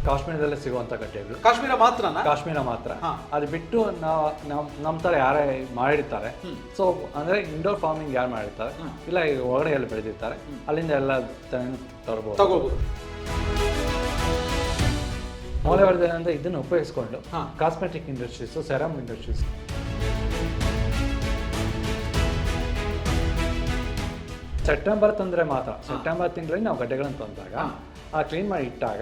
ಕಾಶ್ಮೀರದಲ್ಲೇ ಸಿಗುವಂತ ಗಡ್ಡೆಗಳು. ಕಾಶ್ಮೀರ ಮಾತ್ರನಾ? ಕಾಶ್ಮೀರ ಮಾತ್ರ. ಅದು ಬಿಟ್ಟು ನಮ್ಮ ತರ ಯಾರೇ ಮಾಡಿರ್ತಾರೆ, ಸೊ ಅಂದ್ರೆ ಇಂಡೋರ್ ಫಾರ್ಮಿಂಗ್ ಯಾರು ಮಾಡಿರ್ತಾರೆ ಇಲ್ಲ ಹೊರಗಡೆ ಎಲ್ಲ ಬೆಳೆದಿರ್ತಾರೆ, ಅಲ್ಲಿಂದ ಎಲ್ಲ ತಗೋಬಹುದು. ಮೌಲ್ಯವರ್ಧನೆ ಅಂದ್ರೆ ಇದನ್ನು ಉಪಯೋಗಿಸ್ಕೊಂಡು cosmetic industries, serum industries, September ತಂದ್ರೆ ಮಾತ್ರ, ಸೆಪ್ಟೆಂಬರ್ ತಿಂಗಳಲ್ಲಿ ನಾವು ಗಡ್ಡೆಗಳನ್ನು ತಂದಾಗ ಕ್ಲೀನ್ ಮಾಡಿ ಇಟ್ಟಾಗ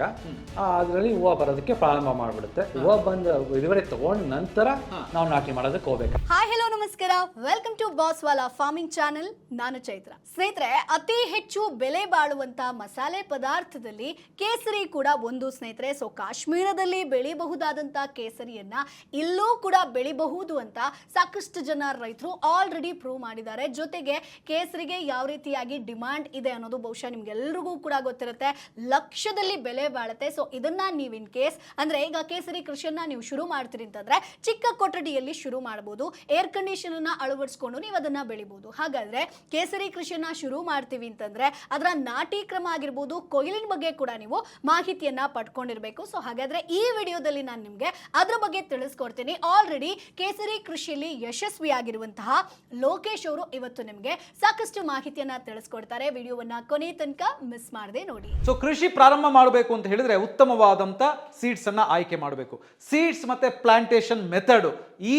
ಅದರಲ್ಲಿ ಹೂವು ಬರೋದಕ್ಕೆ ಪ್ರಾರಂಭ ಮಾಡಿಬಿಡುತ್ತೆ. ಹೂವು ಬಂದು ಇದುವರೆ ತಗೊಂಡ ನಂತರ ನಾವು ನಾಟಿ ಮಾಡೋದಕ್ಕೆ ಹೋಗ್ಬೇಕು. ಹಾಯ್ ಹಲೋ ನಮಸ್ಕಾರ, ವೆಲ್ಕಮ್ ಟು ಬಾಸ್ವಾಲಾ ಫಾರ್ಮಿಂಗ್ ಚಾನೆಲ್. ನಾನು ಚೈತ್ರ. ಸ್ನೇಹಿತರೆ, ಅತಿ ಹೆಚ್ಚು ಬೆಲೆ ಬಾಳುವಂತ ಮಸಾಲೆ ಪದಾರ್ಥದಲ್ಲಿ ಕೇಸರಿ ಕೂಡ ಒಂದು ಸ್ನೇಹಿತರೆ. ಸೊ ಕಾಶ್ಮೀರದಲ್ಲಿ ಬೆಳೆಯಬಹುದಾದಂತ ಕೇಸರಿಯನ್ನ ಇಲ್ಲೂ ಕೂಡ ಬೆಳಿಬಹುದು ಅಂತ ಸಾಕಷ್ಟು ಜನ ರೈತರು ಆಲ್ರೆಡಿ ಪ್ರೂವ್ ಮಾಡಿದ್ದಾರೆ. ಜೊತೆಗೆ ಕೇಸರಿಗೆ ಯಾವ ರೀತಿಯಾಗಿ ಡಿಮಾಂಡ್ ಇದೆ ಅನ್ನೋದು ಬಹುಶಃ ನಿಮ್ಗೆಲ್ರಿಗೂ ಕೂಡ ಗೊತ್ತಿರುತ್ತೆ. ಲಕ್ಷದಲ್ಲಿ ಬೆಲೆ ಬಾಳುತ್ತೆ. ಸೊ ಇದನ್ನ ನೀವು ಇನ್ ಕೇಸ್ ಅಂದ್ರೆ ಈಗ ಕೇಸರಿ ಕೃಷಿಯನ್ನ ನೀವು ಶುರು ಮಾಡ್ತೀರಿ ಅಂತಂದ್ರೆ ಚಿಕ್ಕ ಕೊಠಡಿಯಲ್ಲಿ ಶುರು ಮಾಡಬಹುದು. ಏರ್ ಕಂಡೀಷನ್ ಅನ್ನ ಅಳವಡಿಸಿಕೊಂಡು ನೀವು ಅದನ್ನ ಬೆಳಿಬಹುದು. ಹಾಗಾದ್ರೆ ಕೇಸರಿ ಕೃಷಿಯನ್ನ ಶುರು ಮಾಡ್ತೀವಿ ಅಂತಂದ್ರೆ ಅದರ ನಾಟಿ ಕ್ರಮ ಆಗಿರ್ಬೋದು, ಕೊಯ್ಲಿನ ಬಗ್ಗೆ ಕೂಡ ನೀವು ಮಾಹಿತಿಯನ್ನ ಪಡ್ಕೊಂಡಿರ್ಬೇಕು. ಸೊ ಹಾಗಾದ್ರೆ ಈ ವಿಡಿಯೋದಲ್ಲಿ ನಾನು ನಿಮ್ಗೆ ಅದ್ರ ಬಗ್ಗೆ ತಿಳಿಸ್ಕೊಡ್ತೀನಿ. ಆಲ್ರೆಡಿ ಕೇಸರಿ ಕೃಷಿಯಲ್ಲಿ ಯಶಸ್ವಿಯಾಗಿರುವಂತಹ ಲೋಕೇಶ್ ಅವರು ಇವತ್ತು ನಿಮ್ಗೆ ಸಾಕಷ್ಟು ಮಾಹಿತಿಯನ್ನ ತಿಳಿಸ್ಕೊಡ್ತಾರೆ. ವಿಡಿಯೋವನ್ನ ಕೊನೆ ತನಕ ಮಿಸ್ ಮಾಡದೆ ನೋಡಿ. ಸೊ ಕೃಷಿ ಪ್ರಾರಂಭ ಮಾಡಬೇಕು ಅಂತ ಹೇಳಿದ್ರೆ ಉತ್ತಮವಾದಂತ ಸೀಡ್ಸ್ ಅನ್ನ ಆಯ್ಕೆ ಮಾಡಬೇಕು. ಸೀಡ್ಸ್ ಮತ್ತೆ ಪ್ಲಾಂಟೇಶನ್ ಮೆಥಡ್ ಈ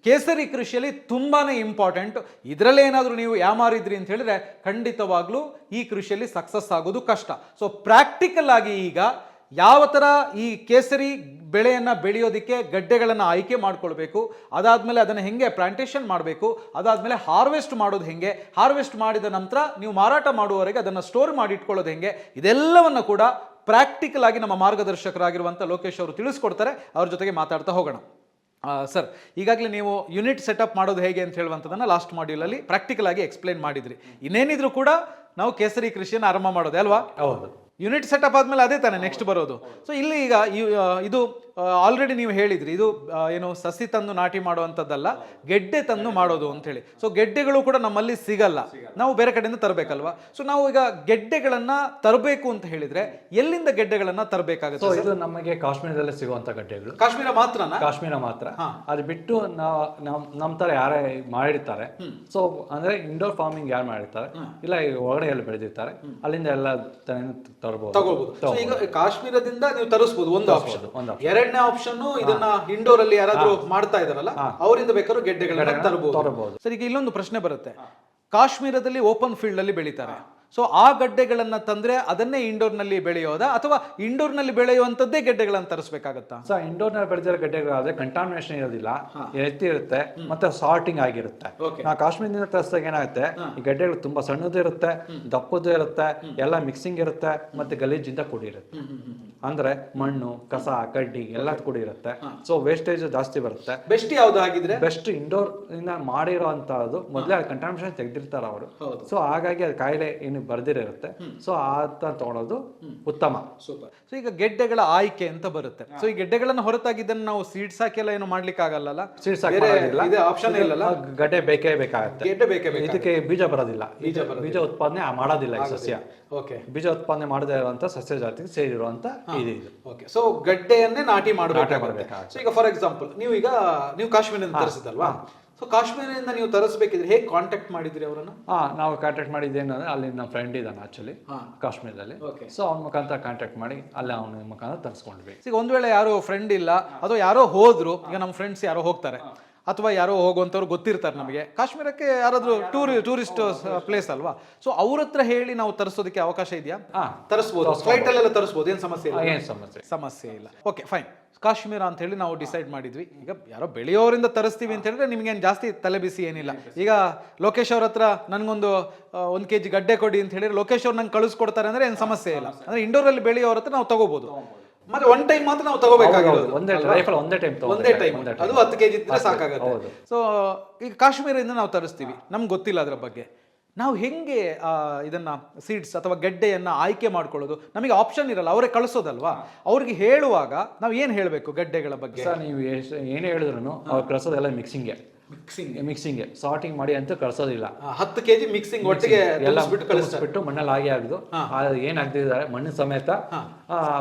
ಕೇಸರಿ ಕೃಷಿಯಲ್ಲಿ ತುಂಬಾನೇ ಇಂಪಾರ್ಟೆಂಟ್. ಇದರಲ್ಲೇ ಏನಾದರೂ ನೀವು ಯಾಮಾರಿದ್ರಿ ಅಂತ ಹೇಳಿದ್ರೆ ಖಂಡಿತವಾಗ್ಲೂ ಈ ಕೃಷಿಯಲ್ಲಿ ಸಕ್ಸಸ್ ಆಗೋದು ಕಷ್ಟ. ಸೊ ಪ್ರಾಕ್ಟಿಕಲ್ ಆಗಿ ಈಗ ಯಾವ ಥರ ಈ ಕೇಸರಿ ಬೆಳೆಯನ್ನು ಬೆಳೆಯೋದಕ್ಕೆ ಗಡ್ಡೆಗಳನ್ನು ಆಯ್ಕೆ ಮಾಡ್ಕೊಳ್ಬೇಕು, ಅದಾದಮೇಲೆ ಅದನ್ನು ಹೆಂಗೆ ಪ್ಲಾಂಟೇಶನ್ ಮಾಡಬೇಕು, ಅದಾದಮೇಲೆ ಹಾರ್ವೆಸ್ಟ್ ಮಾಡೋದು ಹೆಂಗೆ, ಹಾರ್ವೆಸ್ಟ್ ಮಾಡಿದ ನಂತರ ನೀವು ಮಾರಾಟ ಮಾಡುವವರೆಗೆ ಅದನ್ನು ಸ್ಟೋರ್ ಮಾಡಿ ಇಟ್ಕೊಳ್ಳೋದು ಹೆಂಗೆ, ಇದೆಲ್ಲವನ್ನು ಕೂಡ ಪ್ರಾಕ್ಟಿಕಲ್ ಆಗಿ ನಮ್ಮ ಮಾರ್ಗದರ್ಶಕರಾಗಿರುವಂಥ ಲೋಕೇಶ್ ಅವರು ತಿಳಿಸ್ಕೊಡ್ತಾರೆ. ಅವ್ರ ಜೊತೆಗೆ ಮಾತಾಡ್ತಾ ಹೋಗೋಣ. ಸರ್, ಈಗಾಗಲೇ ನೀವು ಯೂನಿಟ್ ಸೆಟಪ್ ಮಾಡೋದು ಹೇಗೆ ಅಂತ ಹೇಳುವಂಥದ್ದನ್ನು ಲಾಸ್ಟ್ ಮಾಡ್ಯೂಲಲ್ಲಿ ಪ್ರಾಕ್ಟಿಕಲ್ ಆಗಿ ಎಕ್ಸ್ಪ್ಲೈನ್ ಮಾಡಿದ್ರಿ. ಇನ್ನೇನಿದ್ರು ಕೂಡ ನಾವು ಕೇಸರಿ ಕೃಷಿಯನ್ನು ಆರಂಭ ಮಾಡೋದೇ ಅಲ್ವಾ? ಹೌದು. ಯೂನಿಟ್ ಸೆಟಪ್ ಆದ್ಮೇಲೆ ಅದೇ ತಾನೆ ನೆಕ್ಸ್ಟ್ ಬರೋದು. ಸೊ ಇಲ್ಲಿ ಈಗ ಇದು ಆಲ್ರೆಡಿ ನೀವು ಹೇಳಿದ್ರಿ, ಇದು ಏನು ಸಸಿ ತಂದು ನಾಟಿ ಮಾಡುವಂಥದ್ದಲ್ಲ, ಗೆಡ್ಡೆ ತಂದು ಮಾಡೋದು ಅಂತ ಹೇಳಿ. ಸೊ ಗೆಡ್ಡೆಗಳು ಕೂಡ ನಮ್ಮಲ್ಲಿ ಸಿಗಲ್ಲ, ನಾವು ಬೇರೆ ಕಡೆಯಿಂದ ತರಬೇಕಲ್ವಾ? ಸೊ ನಾವು ಈಗ ಗೆಡ್ಡೆಗಳನ್ನ ತರಬೇಕು ಅಂತ ಹೇಳಿದ್ರೆ ಎಲ್ಲಿಂದ ಗೆಡ್ಡೆಗಳನ್ನ ತರಬೇಕಾಗುತ್ತೆ? ಇದು ನಮಗೆ ಕಾಶ್ಮೀರದಲ್ಲೇ ಸಿಗುವಂತ ಗಡ್ಡೆಗಳು. ಕಾಶ್ಮೀರ ಮಾತ್ರನಾ? ಕಾಶ್ಮೀರ ಮಾತ್ರ. ಅದು ಬಿಟ್ಟು ನಮ್ಮ ತರ ಯಾರೇ ಮಾಡಿರ್ತಾರೆ, ಸೊ ಅಂದ್ರೆ ಇಂಡೋರ್ ಫಾರ್ಮಿಂಗ್ ಯಾರು ಮಾಡಿರ್ತಾರೆ ಇಲ್ಲ ಹೊರಗಡೆ ಎಲ್ಲ ಬೆಳೆದಿರ್ತಾರೆ, ಅಲ್ಲಿಂದ ಎಲ್ಲ ತಗೋಬಹುದು. ಈಗ ಕಾಶ್ಮೀರದಿಂದ ನೀವು ತರಿಸಬಹುದು, ಒಂದು ಆಪ್ಷನ್. ಎರಡನೇ ಆಪ್ಷನ್ ಇದನ್ನ ಇಂಡೋರ್ ಅಲ್ಲಿ ಯಾರಾದ್ರೂ ಮಾಡ್ತಾ ಇದಾರಲ್ಲ ಅವರಿಂದ ಬೇಕಾದ್ರೂ ಗೆಡ್ಡೆಗಳನ್ನ ತರಬಹುದು. ಸರಿ, ಈಗ ಇಲ್ಲೊಂದು ಪ್ರಶ್ನೆ ಬರುತ್ತೆ. ಕಾಶ್ಮೀರದಲ್ಲಿ ಓಪನ್ ಫೀಲ್ಡ್ ಅಲ್ಲಿ ಬೆಳೀತಾರೆ, ಸೊ ಆ ಗಡ್ಡೆಗಳನ್ನ ತಂದ್ರೆ ಅದನ್ನೇ ಇಂಡೋರ್ ನಲ್ಲಿ ಬೆಳೆಯೋದಾ ಅಥವಾ ಇಂಡೋರ್ ನಲ್ಲಿ ಬೆಳೆಯುವಂತದ್ದೇ ಗೆಡ್ಡೆಗಳನ್ನ ತರಿಸಬೇಕಾಗತ್ತಾ? ಸೊ ಇಂಡೋರ್ ನಲ್ಲಿ ಬೆಳೆದಿರೋ ಗಡ್ಡೆಗಳಾದ್ರೆ ಕಂಟಾಮಿನೇಷನ್ ಇರೋದಿಲ್ಲ, ಎತ್ತಿ ಇರುತ್ತೆ, ಮತ್ತೆ ಸಾರ್ಟಿಂಗ್ ಆಗಿರುತ್ತೆ. ನಾವು ಕಾಶ್ಮೀರದಿಂದ ತರಿಸಿದಾಗ ಏನಾಗುತ್ತೆ, ಈ ಗಡ್ಡೆಗಳು ತುಂಬಾ ಸಣ್ಣದು ಇರುತ್ತೆ, ದಪ್ಪದು ಇರುತ್ತೆ, ಎಲ್ಲ ಮಿಕ್ಸಿಂಗ್ ಇರುತ್ತೆ, ಮತ್ತೆ ಗಲೀಜಿಂದ ಕೂಡಿರುತ್ತೆ. ಅಂದ್ರೆ ಮಣ್ಣು, ಕಸ, ಕಡ್ಡಿ ಎಲ್ಲ ಕೂಡಿ ಇರುತ್ತೆ. ಸೊ ವೇಸ್ಟೇಜ್ ಜಾಸ್ತಿ ಬರುತ್ತೆ. ಬೆಸ್ಟ್ ಯಾವ್ದು ಆಗಿದ್ರೆ? ಬೆಸ್ಟ್ ಇಂಡೋರ್ ಇಂದ ಮಾಡಿರೋ ಅಂತದ್ದು ಮೊದಲೇ ಕಂಟಾಮಿನೇಷನ್ ತೆಗೆದಿರ್ತಾರೆ ಅವರು. ಸೊ ಹಾಗಾಗಿ ಅದು ಕಾಯಿಲೆ ಏನು ಬರ್ದಿರುತ್ತೆ. ಸೊ ಆತ ತಗೊಳ್ಳೋದು ಉತ್ತಮ. ಸೂಪರ್. ಸೊ ಈಗ ಗೆಡ್ಡೆಗಳ ಆಯ್ಕೆ ಅಂತ ಬರುತ್ತೆ. ಸೊ ಈ ಗೆಡ್ಡೆಗಳನ್ನ ಹೊರತಾಗಿದ್ದನ್ನು ನಾವು ಸೀಡ್ಸ್ ಹಾಕಿ ಏನು ಮಾಡ್ಲಿಕ್ಕೆ ಆಗಲ್ಲ. ಸೀಡ್ಸ್ ಆಪ್ಷನ್ ಇಲ್ಲ, ಗಡ್ಡೆ ಬೇಕೇ ಬೇಕಾಗುತ್ತೆ. ಗೆಡ್ಡೆ ಬೇಕೇ. ಇದಕ್ಕೆ ಬೀಜ ಬರೋದಿಲ್ಲ, ಬೀಜ ಉತ್ಪಾದನೆ ಮಾಡೋದಿಲ್ಲ ಈ ಸಸ್ಯ. ಬೀಜ ಉತ್ಪಾದನೆ ಮಾಡದೇ ಇರುವಂತ ಸಸ್ಯ ಜಾತಿಗೆ ಸೇರಿರುವಂತ ಇದು. ಸೊ ಗಡ್ಡೆಯನ್ನೇ ನಾಟಿ ಮಾಡಬೇಕಾಗುತ್ತೆ. ಸೊ ಈಗ ಫಾರ್ ಎಕ್ಸಾಂಪಲ್ ನೀವು ಕಾಶ್ಮೀರದಿಂದ ತರಿಸಿದಲ್ವಾ? ಸೊ ಕಾಶ್ಮೀರದಿಂದ ನೀವು ತರಿಸಬೇಕಿದ್ರೆ ಹೇಗೆ ಕಾಂಟ್ಯಾಕ್ಟ್ ಮಾಡಿದ್ರಿ ಅವರನ್ನ? ನಾವು ಕಾಂಟ್ಯಾಕ್ಟ್ ಮಾಡಿದ್ದೇನಂದ್ರೆ ಅಲ್ಲಿ ನಮ್ಮ ಫ್ರೆಂಡ್ ಇದ್ದಾನೆ ಆಕ್ಚುಲಿ ಕಾಶ್ಮೀರದಲ್ಲಿ. ಸೊ ಅವ್ನ ಮುಖಾಂತರ ಕಾಂಟ್ಯಾಕ್ಟ್ ಮಾಡಿ ಅಲ್ಲಿ ಅವನ ಮುಖಾಂತರ ತರಿಸ್ಕೊಂಡ್ವಿ. ಈಗ ಒಂದ್ ವೇಳೆ ಯಾರೋ ಫ್ರೆಂಡ್ ಇಲ್ಲ ಅಥವಾ ಯಾರೋ ಹೋದ್ರು, ಈಗ ನಮ್ಮ ಫ್ರೆಂಡ್ಸ್ ಯಾರೋ ಹೋಗ್ತಾರೆ ಅಥವಾ ಯಾರೋ ಹೋಗುವಂಥವ್ರು ಗೊತ್ತಿರ್ತಾರೆ ನಮಗೆ, ಕಾಶ್ಮೀರಕ್ಕೆ ಯಾರಾದ್ರೂ ಟೂರಿಸ್ಟ್ ಪ್ಲೇಸ್ ಅಲ್ವಾ? ಸೊ ಅವ್ರ ಹತ್ರ ಹೇಳಿ ನಾವು ತರಿಸೋದಕ್ಕೆ ಅವಕಾಶ ಇದೆಯಾ? ತರಿಸಬಹುದು, ಫ್ಲೈಟ್ ಅಲ್ಲೆಲ್ಲ ತರಿಸಬಹುದು, ಏನ್ ಸಮಸ್ಯೆ ಇಲ್ಲ? ಸಮಸ್ಯೆ ಇಲ್ಲ. Okay, fine. ಕಾಶ್ಮೀರ ಅಂತ ಹೇಳಿ ನಾವು ಡಿಸೈಡ್ ಮಾಡಿದ್ವಿ. ಈಗ ಯಾರೋ ಬೆಳೆಯೋರಿಂದ ತರಿಸ್ತೀವಿ ಅಂತ ಹೇಳಿದ್ರೆ ನಿಮ್ಗೇನು ಜಾಸ್ತಿ ತಲೆ ಬಿಸಿ ಏನಿಲ್ಲ. ಈಗ ಲೋಕೇಶ್ ಅವ್ರ ಹತ್ರ ನನ್ಗೊಂದು 1 kg ಗಡ್ಡೆ ಕೊಡಿ ಅಂತ ಹೇಳಿದ್ರೆ ಲೋಕೇಶ್ ಅವ್ರು ನಂಗೆ ಕಳಿಸ್ಕೊಡ್ತಾರೆ ಅಂದ್ರೆ ಏನು ಸಮಸ್ಯೆ ಇಲ್ಲ. ಅಂದ್ರೆ ಇಂಡೋರ್ ಅಲ್ಲಿ ಬೆಳೆಯೋರ ಹತ್ರ ನಾವು ತಗೋಬಹುದು. ಮತ್ತೆ ಒನ್ ಟೈಮ್ ಮಾತ್ರ ನಾವು ತಗೋಬೇಕಾಗಿರೋದು, ಒಂದೇ ಟೈಮ್, ಅದು 10 kg ಇದ್ರೆ ಸಾಕಾಗುತ್ತೆ. ಸೊ ಈಗ ಕಾಶ್ಮೀರದಿಂದ ನಾವು ತರಿಸ್ತೀವಿ, ನಮ್ಗೆ ಗೊತ್ತಿಲ್ಲ ಅದ್ರ ಬಗ್ಗೆ, ನಾವು ಹೆಂಗೆ ಇದನ್ನ ಸೀಡ್ಸ್ ಅಥವಾ ಗೆಡ್ಡೆಯನ್ನ ಆಯ್ಕೆ ಮಾಡ್ಕೊಳ್ಳೋದು? ನಮಗೆ ಆಪ್ಷನ್ ಇರಲ್ಲ, ಅವರೇ ಕಳಿಸೋದಲ್ವಾ? ಅವ್ರಿಗೆ ಹೇಳುವಾಗ ನಾವು ಏನ್ ಹೇಳ್ಬೇಕು ಗಡ್ಡೆಗಳ ಬಗ್ಗೆ? ನೀವು ಏನೇ ಹೇಳಿದ್ರು ಅವ್ರು ಕಳಿಸೋದೆಲ್ಲ ಮಿಕ್ಸಿಂಗ್ ಸಾರ್ಟಿಂಗ್ ಮಾಡಿ ಅಂತ ಕಳ್ಸೋದಿಲ್ಲ. 10 kg ಮಿಕ್ಸಿಂಗ್ ಒಟ್ಟಿಗೆ ಎಲ್ಲ ಬಿಟ್ಟು ಮಣ್ಣಲ್ಲಿ ಹಾಗೆ ಆಗುದು. ಏನ್ ಆಗ್ತಿದ್ದಾರೆ ಮಣ್ಣು ಸಮೇತ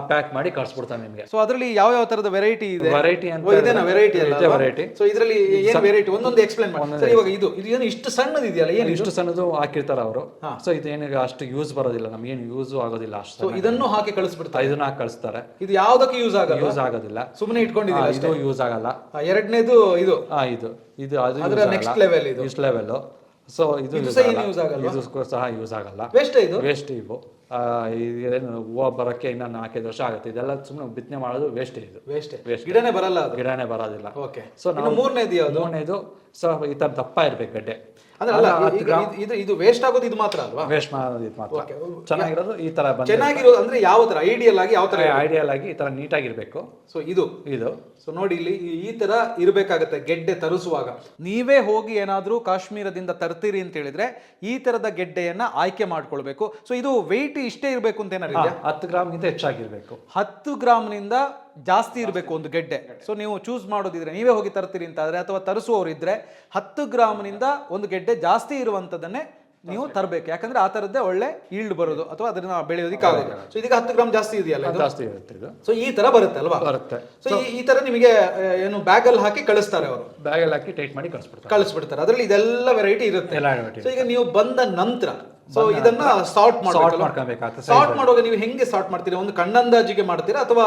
ಪ್ಯಾಕ್ ಮಾಡಿ ಕಳ್ಸ್ಬಿಡ್ತಾನೆ ನಿಮ್ಗೆ. ಸೊ ಅದರಲ್ಲಿ ಯಾವ ಯಾವ ತರದ ವೆರೈಟಿ ಇದೆ? ವೆರೈಟಿ ಅಂತ ಇದೇನಾ ವೆರೈಟಿ ಅಲ್ಲ? ವೆರೈಟಿ. ಸೊ ಇದರಲ್ಲಿ ಏನು ವೆರೈಟಿ ಒಂದೊಂದು ಎಕ್ಸ್ಪ್ಲೈನ್ ಮಾಡಿ ಸರ್. ಇವಾಗ ಇದು ಏನು ಇಷ್ಟು ಸಣ್ಣದು ಇದೆಯಲ್ಲ, ಏನು ಇಷ್ಟು ಸಣ್ಣದು ಹಾಕಿರ್ತಾರ ಅವರು. ಸೊ ಇದೇನಿಗೆ ಅಷ್ಟು ಯೂಸ್ ಬರೋದಿಲ್ಲ, ನಮ್ಗೇನು ಯೂಸ್ ಆಗೋದಿಲ್ಲ ಅಷ್ಟು. ಸೊ ಇದನ್ನು ಹಾಕಿ ಕಳಿಸ್ಬಿಡ್ತಾರೆ, ಇದನ್ನ ಹಾಕಿ ಕಳಿಸ್ತಾರೆ. ಇದು ಯಾವ್ದಕ್ಕೆ ಯೂಸ್ ಆಗಲ್ಲ? ಯೂಸ್ ಆಗೋದಿಲ್ಲ, ಸುಮ್ಮನೆ ಇಟ್ಕೊಂಡಿದ್ದೀರಾ? ಇದು ಯೂಸ್ ಆಗಲ್ಲ. ಎರಡನೇದು ಇದು ಇದು ಅದು ಅದರ ನೆಕ್ಸ್ಟ್ ಲೆವೆಲ್, ಇದು ಇಷ್ಟು ಲೆವೆಲ್. ಸೊ ಇದು ಯೂಸ್ ಆಗಲ್ಲ, ಇದು ಸಹ ಯೂಸ್ ಆಗಲ್ಲ. ವೇಸ್ಟ್ ಇದು, ವೇಸ್ಟ್ ಇವು. ಏನು ಹೂವು ಬರೋಕ್ಕೆ ಇನ್ನ 4-5 ವರ್ಷ ಆಗುತ್ತೆ. ಇದೆಲ್ಲ ಸುಮ್ಮನೆ ಬಿತ್ತನೆ ಮಾಡೋದು ವೇಸ್ಟ್. ಇದು ವೇಸ್ಟ್, ಗಿಡನೇ ಬರಲ್ಲ, ಗಿಡನೇ ಬರೋದಿಲ್ಲ. ಓಕೆ. ಸೊ ಮೂರನೇದು ಸೊ ಈ ತರ ದಪ್ಪ ಇರ್ಬೇಕು ಗಡ್ಡೆ. ಇದು ವೇಸ್ಟ್ ಆಗೋದು ಇದು ಮಾತ್ರ ಅಲ್ವಾ? ವೇಸ್ಟ್ ಮಾಡೋದು ಇದು ಮಾತ್ರ. ಚೆನ್ನಾಗಿರೋದು ಈ ತರ ಚೆನ್ನಾಗಿರೋದು ಅಂದ್ರೆ ಯಾವ ತರ ಐಡಿಯಲ್ ಆಗಿ, ಯಾವ ತರ ಐಡಿಯಲ್ ಆಗಿ ಈ ತರ ನೀಟಾಗಿರ್ಬೇಕು. ಸೊ ಇದು ಸೊ ನೋಡಿ ಇಲ್ಲಿ ಈ ತರ ಇರಬೇಕಾಗತ್ತೆ ಗೆಡ್ಡೆ ತರಿಸುವಾಗ. ನೀವೇ ಹೋಗಿ ಏನಾದ್ರೂ ಕಾಶ್ಮೀರದಿಂದ ತರ್ತೀರಿ ಅಂತ ಹೇಳಿದ್ರೆ ಈ ತರದ ಗೆಡ್ಡೆಯನ್ನ ಆಯ್ಕೆ ಮಾಡ್ಕೊಳ್ಬೇಕು. ಸೊ ಇದು ವೆಯ್ಟ್ ಇಷ್ಟೇ ಇರಬೇಕು ಅಂತ ಏನಾರ 10 ಗ್ರಾಮ್ಗಿಂತ ಹೆಚ್ಚಾಗಿರ್ಬೇಕು. 10 ಗ್ರಾಮ್ನಿಂದ ಜಾಸ್ತಿ ಇರಬೇಕು ಒಂದು ಗೆಡ್ಡೆ. ಸೊ ನೀವು ಚೂಸ್ ಮಾಡೋದಿದ್ರೆ, ನೀವೇ ಹೋಗಿ ತರ್ತೀರಿ ಅಂತ ಆದ್ರೆ ಅಥವಾ ತರಿಸುವವರು ಇದ್ರೆ 10 ಗ್ರಾಮ್ನಿಂದ ಒಂದು ಗೆಡ್ಡೆ ಜಾಸ್ತಿ ಇರುವಂತದನ್ನೇ ನೀವು ತರಬೇಕು. ಯಾಕಂದ್ರೆ ಆ ತರದ್ದೇ ಒಳ್ಳೆ ಈಲ್ಡ್ ಬರೋದು ಅಥವಾ ಅದನ್ನ ಬೆಳೆಯೋದಕ್ಕೆ ಆಗೋದು. ಸೊ ಇದೀಗ 10 ಗ್ರಾಮ್ ಜಾಸ್ತಿ ಇದೆಯಲ್ಲ, ಜಾಸ್ತಿ ಇರುತ್ತೆ ಇದು. ಸೊ ಈ ತರ ಬರುತ್ತೆ ಅಲ್ವಾ? ಬರುತ್ತೆ. ಸೊ ಈ ತರ ನಿಮಗೆ ಏನು ಬ್ಯಾಗ್ ಅಲ್ಲಿ ಹಾಕಿ ಕಳಿಸ್ತಾರೆ ಅವರು, ಬ್ಯಾಗ್ ಅಲ್ಲಿ ಹಾಕಿ ಟೈಟ್ ಮಾಡಿ ಕಳಿಸ್ಬಿಡ್ತಾರೆ. ಅದರಲ್ಲಿ ಇದೆಲ್ಲ ವೆರೈಟಿ ಇರುತ್ತೆ. ಸೊ ಈಗ ನೀವು ಬಂದ ನಂತರ ಸೊ ಇದನ್ನ ಸಾರ್ಟ್ ಮಾಡ್ಕೊಬೇಕಾಗುತ್ತೆ. ಸಾರ್ಟ್ ಮಾಡುವಾಗ ನೀವು ಹೆಂಗೆ ಸಾರ್ಟ್ ಮಾಡ್ತೀರಾ? ಒಂದು ಕಣ್ಣಂದಾಜಿಗೆ ಮಾಡ್ತೀರಾ ಅಥವಾ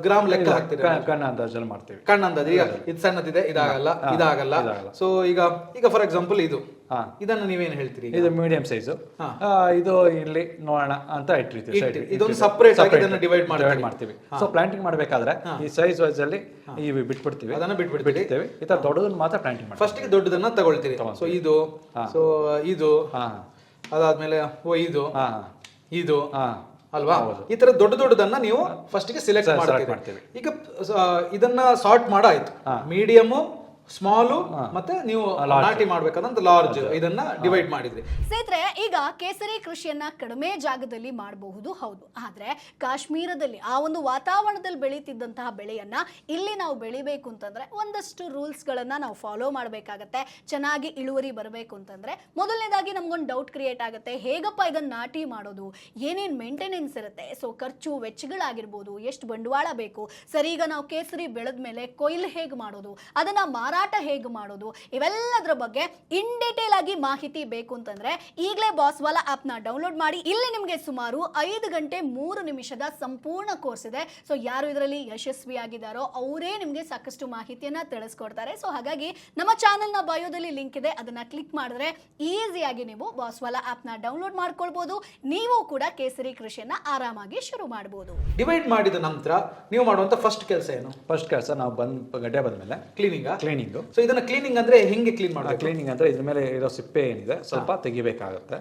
ಗ್ರಾಮ್ ಲೆಕ್ಕ ಹಾಕ್ತೀರಾ? ಕಣ್ಣಂದಾಜಲ್ಲಿ ಮಾಡ್ತೀವಿ. ಕಣ್ಣಂದಾಜು. ಈಗ ಇದು ಸಣ್ಣದಿದೆ, ಇದಾಗಲ್ಲ. ಸೊ ಈಗ ಫಾರ್ ಎಕ್ಸಾಂಪಲ್ ಇದನ್ನ ನೀವೇನ್ ಹೇಳ್ತೀರಿ? ಇದು ಮೀಡಿಯಂ ಸೈಜು, ಇದು ಇಲ್ಲಿ ನೋಡೋಣ ಅಂತ ಇಟ್ಟಿರ್ತೀವಿ. ಇದೊಂದು ಸಪರೇಟ್ ಆಗಿ ಇದನ್ನ ಡಿವೈಡ್ ಮಾಡ್ತೀವಿ. ಸೊ ಪ್ಲಾಂಟಿಂಗ್ ಮಾಡ್ಬೇಕಾದ್ರೆ ಈ ಸೈಜ್ ವೈಸ್ ಅಲ್ಲಿ ಇವು ಬಿಟ್ಬಿಡ್ತೀವಿ, ಅದನ್ನ ಬಿಟ್ಬಿಡ್ತೀವಿ. ಈ ತರ ದೊಡ್ಡದನ್ನ ಮಾತ್ರ ಪ್ಲಾಂಟಿಂಗ್ ಮಾಡ್ತೀವಿ. ಫಸ್ಟ್ ಗೆ ದೊಡ್ಡದನ್ನ ತಗೊಳ್ತೀರಿ. ಸೊ ಇದು ಅದಾದ್ಮೇಲೆ ಇದು ಅಲ್ವಾ? ಈ ತರ ದೊಡ್ಡದನ್ನ ನೀವು ಫಸ್ಟ್ ಗೆ ಸಿಲೆಕ್ಟ್ ಮಾಡ್ತೀವಿ. ಈಗ ಇದನ್ನ ಸಾರ್ಟ್ ಮಾಡಾಯ್ತು, ಮೀಡಿಯಮ್, ಸ್ಮಾಲ್ ಮತ್ತೆ ನೀವು ನಾಟಿ ಮಾಡ್ಬೇಕಂತ ಲಾರ್ಜ್, ಇದನ್ನ ಡಿವೈಡ್ ಮಾಡಿದ್ರಿ. ಸ್ನೇಹಿತರೆ, ಈಗ ಕೇಸರಿ ಕೃಷಿಯನ್ನ ಕಡಿಮೆ ಜಾಗದಲ್ಲಿ ಮಾಡಬಹುದು, ಹೌದು. ಆದ್ರೆ ಕಾಶ್ಮೀರದಲ್ಲಿ ಆ ಒಂದು ವಾತಾವರಣದಲ್ಲಿ ಬೆಳೀತಿದ್ದಂತಹ ಬೆಳೆಯನ್ನ ಇಲ್ಲಿ ನಾವು ಬೆಳಿಬೇಕು ಅಂತಂದ್ರೆ ಒಂದಷ್ಟು ರೂಲ್ಸ್ ಗಳನ್ನ ನಾವು ಫಾಲೋ ಮಾಡಬೇಕಾಗತ್ತೆ. ಚೆನ್ನಾಗಿ ಇಳುವರಿ ಬರಬೇಕು ಅಂತಂದ್ರೆ ಮೊದಲನೇದಾಗಿ ನಮ್ಗೊಂದು ಡೌಟ್ ಕ್ರಿಯೇಟ್ ಆಗುತ್ತೆ, ಹೇಗಪ್ಪ ಇದನ್ನ ನಾಟಿ ಮಾಡೋದು, ಏನೇನ್ ಮೇಂಟೆನೆನ್ಸ್ ಇರುತ್ತೆ, ಸೊ ಖರ್ಚು ವೆಚ್ಚಗಳಾಗಿರ್ಬೋದು, ಎಷ್ಟು ಬಂಡವಾಳ ಬೇಕು, ಸರಿ ಈಗ ನಾವು ಕೇಸರಿ ಬೆಳೆದ ಮೇಲೆ ಕೊಯ್ಲು ಹೇಗೆ ಮಾಡೋದು, ಅದನ್ನ ಮಾರಾಟ ಹೇಗೆ ಮಾಡೋದು, ಇವೆಲ್ಲದರ ಬಗ್ಗೆ ಇನ್ ಡೀಟೇಲ್ ಆಗಿ ಮಾಹಿತಿ ಬೇಕು ಅಂತಂದ್ರೆ ಈಗಲೇ ಬಾಸ್ವಾಲಾ ಆಪ್ ನ ಡೌನ್ಲೋಡ್ ಮಾಡಿ. ಇಲ್ಲಿ ನಿಮಗೆ ಸುಮಾರು 5 ಗಂಟೆ 3 ನಿಮಿಷದ ಸಂಪೂರ್ಣ ಕೋರ್ಸ್ ಇದೆ. ಸೊ ಯಾರು ಇದರಲ್ಲಿ ಯಶಸ್ವಿಯಾಗಿದ್ದಾರೋ ಅವರೇ ನಿಮಗೆ ಸಾಕಷ್ಟು ಮಾಹಿತಿಯನ್ನ ತಿಳಿಸ್ಕೊಡ್ತಾರೆ. ಸೊ ಹಾಗಾಗಿ ನಮ್ಮ ಚಾನೆಲ್ ನ ಬಯೋದಲ್ಲಿ ಲಿಂಕ್ ಇದೆ, ಅದನ್ನ ಕ್ಲಿಕ್ ಮಾಡಿದ್ರೆ ಈಸಿಯಾಗಿ ನೀವು ಬಾಸ್ವಾಲಾ ಆಪ್ ನ ಡೌನ್ಲೋಡ್ ಮಾಡ್ಕೊಳ್ಬಹುದು. ನೀವು ಕೂಡ ಕೇಸರಿ ಕೃಷಿಯನ್ನ ಆರಾಮಾಗಿ ಶುರು ಮಾಡಬಹುದು. ಡಿವೈಡ್ ಮಾಡಿದ ನಂತರ ನೀವು ಮಾಡುವಂತ ಫಸ್ಟ್ ಕೆಲಸ ಏನು? ಫಸ್ಟ್ ಕೆಲಸ ನಾವು ಗಡ್ಡೆ ಬಂದ್ಮೇಲೆ ಕ್ಲೀನಿಂಗ್. ಸೊ ಇದನ್ನ ಕ್ಲೀನಿಂಗ್ ಅಂದ್ರೆ ಹೆಂಗೆ ಕ್ಲೀನ್ ಮಾಡೋದು? ಕ್ಲೀನಿಂಗ್ ಅಂದ್ರೆ ಇದ್ರ ಮೇಲೆ ಇರೋ ಸಿಪ್ಪೆ ಏನಿದೆ ಸ್ವಲ್ಪ ತೆಗಿಬೇಕಾಗುತ್ತೆ.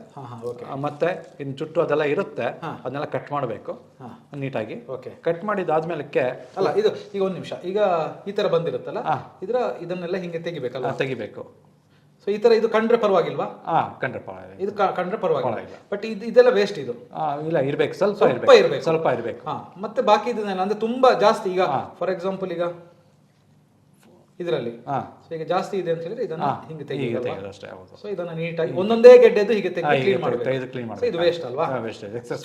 ಮತ್ತೆ ಇನ್ ಚುಟ್ಟು ಅದೆಲ್ಲ ಇರುತ್ತೆ, ಅದನ್ನೆಲ್ಲ ಕಟ್ ಮಾಡಬೇಕು ನೀಟಾಗಿ. ಕಟ್ ಮಾಡಿದಾದ್ಮೇಲೆ ಅಲ್ಲ, ಇದು ಈಗ ಒಂದ್ ನಿಮಿಷ, ಈಗ ಈ ತರ ಬಂದಿರುತ್ತಲ್ಲ, ಇದನ್ನೆಲ್ಲ ಹಿಂಗೆ ತೆಗಿಬೇಕು. ಸೊ ಈ ತರ ಇದು ಕಂಡ್ರೆ ಪರವಾಗಿಲ್ವಾ? ಕಂಡ್ರೆ ಪರವಾಗಿಲ್ಲ, ಇದು ಕಂಡ್ರೆ ಪರವಾಗಿಲ್ಲ. ಬಟ್ ಇದೆಲ್ಲ ವೇಸ್ಟ್. ಇದು ಇಲ್ಲ, ಇರ್ಬೇಕು, ಸ್ವಲ್ಪ ಇರ್ಬೇಕು. ಮತ್ತೆ ಬಾಕಿ ಇದನ್ನೆಲ್ಲ ಅಂದ್ರೆ ತುಂಬಾ ಜಾಸ್ತಿ, ಈಗ ಫಾರ್ ಎಕ್ಸಾಂಪಲ್ ಈಗ ಇದರಲ್ಲಿ ಈಗ ಜಾಸ್ತಿ ಇದೆ ಅಂತ ಹೇಳಿದ್ರೆ ಇದನ್ನ ಹಿಂಗೆ ತೆಗೆಯೋದು. ಸೊ ಇದನ್ನ ನೀಟಾಗಿ ಒಂದೊಂದೇ ಗೆಡ್ಡೆದು ಹೀಗೆ ಕ್ಲೀನ್ ಮಾಡಬೇಕು. ಇದು ವೇಸ್ಟ್ ಅಲ್ವಾ?